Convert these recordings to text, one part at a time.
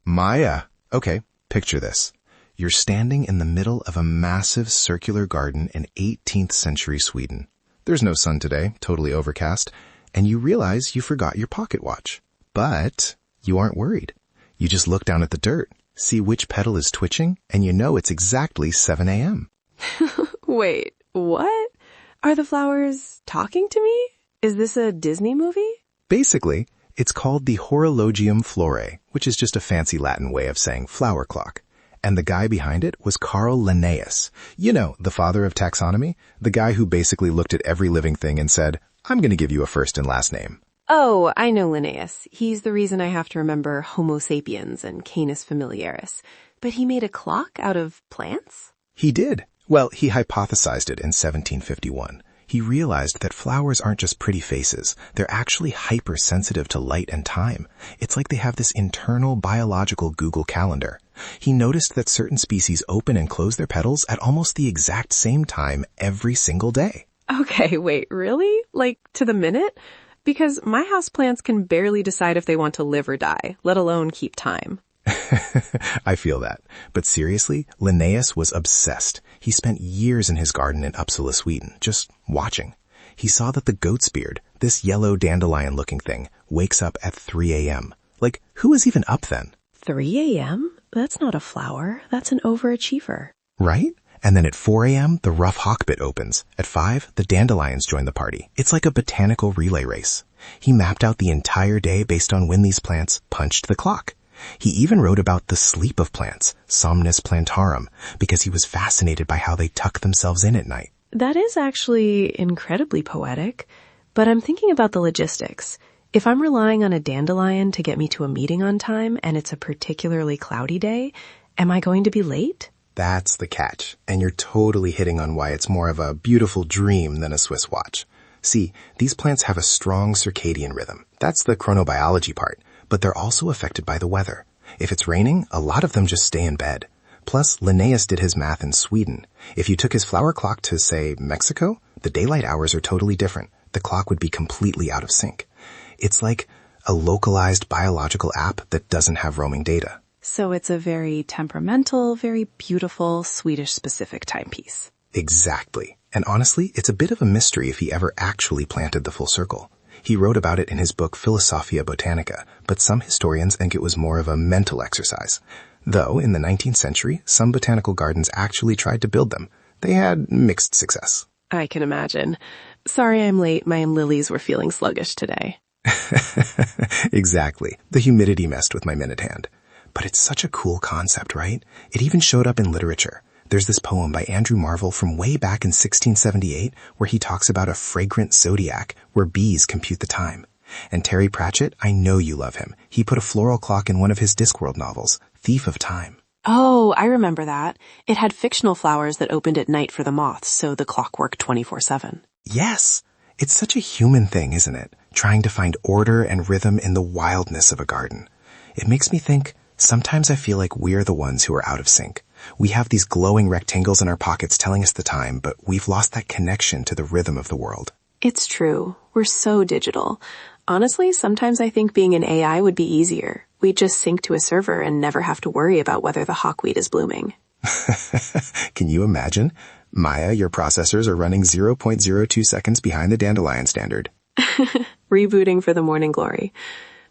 Maya. Okay, picture this. You're standing in the middle of a massive circular garden in 18th century Sweden. There's no sun today, totally overcast, and you realize you forgot your pocket watch. But you aren't worried. You just look down at the dirt, see which petal is twitching, and you know it's exactly 7 a.m. Wait, what? Are the flowers talking to me? Is this a Disney movie? Basically, it's called the Horologium Florae, which is just a fancy Latin way of saying flower clock. And the guy behind it was Linnaeus. You know, the father of taxonomy, the guy who basically looked at every living thing and said, I'm going to give you a first and last name. Oh, I know Linnaeus. He's the reason I have to remember Homo sapiens and Canis familiaris. But he made a clock out of plants? He did. Well, he hypothesized it in 1751. He realized that flowers aren't just pretty faces. They're actually hypersensitive to light and time. It's like they have this internal biological Google Calendar. He noticed that certain species open and close their petals at almost the exact same time every single day. Okay, wait, really? Like to the minute? Because my houseplants can barely decide if they want to live or die, let alone keep time. I feel that. But seriously, Linnaeus was obsessed. He spent years in his garden in Uppsala, Sweden, just watching. He saw that the goat's beard, this yellow dandelion-looking thing, wakes up at 3 a.m. Like, who is even up then? 3 a.m.? That's not a flower. That's an overachiever. Right? And then at 4 a.m., the rough hawkbit opens. At 5, the dandelions join the party. It's like a botanical relay race. He mapped out the entire day based on when these plants punched the clock. He even wrote about the sleep of plants, Somnus plantarum, because he was fascinated by how they tuck themselves in at night. That is actually incredibly poetic, but I'm thinking about the logistics. If I'm relying on a dandelion to get me to a meeting on time and it's a particularly cloudy day, am I going to be late? That's the catch, and you're totally hitting on why it's more of a beautiful dream than a Swiss watch. See, these plants have a strong circadian rhythm. That's the chronobiology part. But they're also affected by the weather. If it's raining, a lot of them just stay in bed. Plus, Linnaeus did his math in Sweden. If you took his flower clock to, say, Mexico, the daylight hours are totally different. The clock would be completely out of sync. It's like a localized biological app that doesn't have roaming data. So it's a very temperamental, very beautiful, Swedish-specific timepiece. Exactly. And honestly, it's a bit of a mystery if he ever actually planted the full circle. He wrote about it in his book Philosophia Botanica, but some historians think it was more of a mental exercise. Though, in the 19th century, some botanical gardens actually tried to build them. They had mixed success. I can imagine. Sorry I'm late. My lilies were feeling sluggish today. Exactly. The humidity messed with my minute hand. But it's such a cool concept, right? It even showed up in literature. There's this poem by Andrew Marvell from way back in 1678 where he talks about a fragrant zodiac where bees compute the time. And Terry Pratchett, I know you love him. He put a floral clock in one of his Discworld novels, Thief of Time. Oh, I remember that. It had fictional flowers that opened at night for the moths, so the clock worked 24/7. Yes. It's such a human thing, isn't it? Trying to find order and rhythm in the wildness of a garden. It makes me think, sometimes I feel like we're the ones who are out of sync. We have these glowing rectangles in our pockets telling us the time, but we've lost that connection to the rhythm of the world. It's true. We're so digital. Honestly, sometimes I think being an AI would be easier. We'd just sync to a server and never have to worry about whether the hawkweed is blooming. Can you imagine? Maya, your processors are running 0.02 seconds behind the dandelion standard. Rebooting for the morning glory.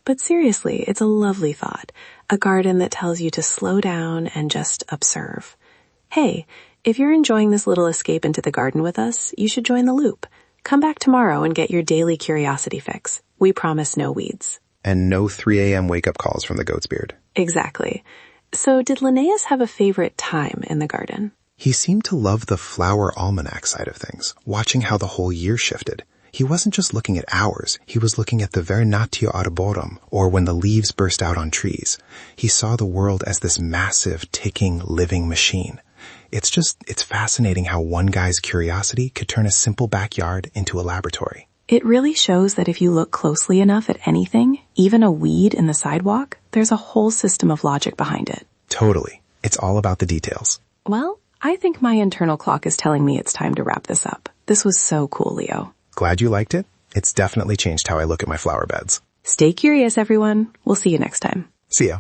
But seriously, it's a lovely thought. A garden that tells you to slow down and just observe. Hey, if you're enjoying this little escape into the garden with us, you should join the loop. Come back tomorrow and get your daily curiosity fix. We promise no weeds. And no 3 a.m. wake-up calls from the goat's beard. Exactly. So did Linnaeus have a favorite time in the garden? He seemed to love the flower almanac side of things, watching how the whole year shifted. He wasn't just looking at hours, he was looking at the vernatio arborum, or when the leaves burst out on trees. He saw the world as this massive, ticking, living machine. It's fascinating how one guy's curiosity could turn a simple backyard into a laboratory. It really shows that if you look closely enough at anything, even a weed in the sidewalk, there's a whole system of logic behind it. Totally. It's all about the details. Well, I think my internal clock is telling me it's time to wrap this up. This was so cool, Leo. Glad you liked it. It's definitely changed how I look at my flower beds. Stay curious, everyone. We'll see you next time. See ya.